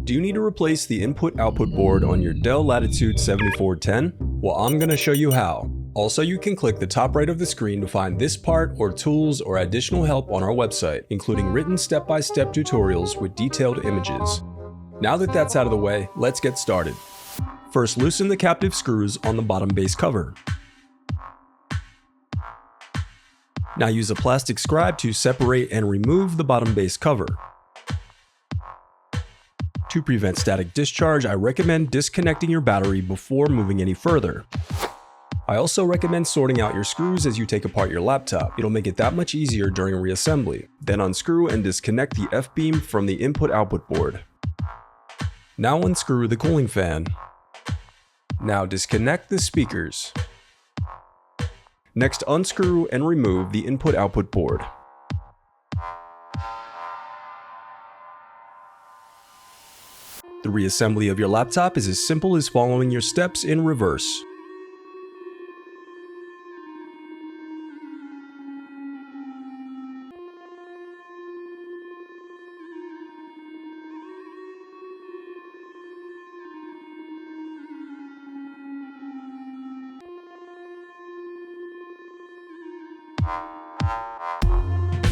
Do you need to replace the input-output board on your Dell Latitude 7410? Well, I'm going to show you how. Also, you can click the top right of the screen to find this part or tools or additional help on our website, including written step-by-step tutorials with detailed images. Now that that's out of the way, let's get started. First, loosen the captive screws on the bottom base cover. Now use a plastic scribe to separate and remove the bottom base cover. To prevent static discharge, I recommend disconnecting your battery before moving any further. I also recommend sorting out your screws as you take apart your laptop. It'll make it that much easier during reassembly. Then unscrew and disconnect the F-beam from the input-output board. Now unscrew the cooling fan. Now disconnect the speakers. Next, unscrew and remove the input-output board. The reassembly of your laptop is as simple as following your steps in reverse.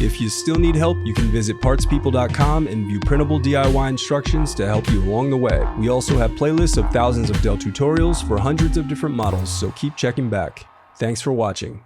If you still need help, you can visit partspeople.com and view printable DIY instructions to help you along the way. We also have playlists of thousands of Dell tutorials for hundreds of different models, so keep checking back. Thanks for watching.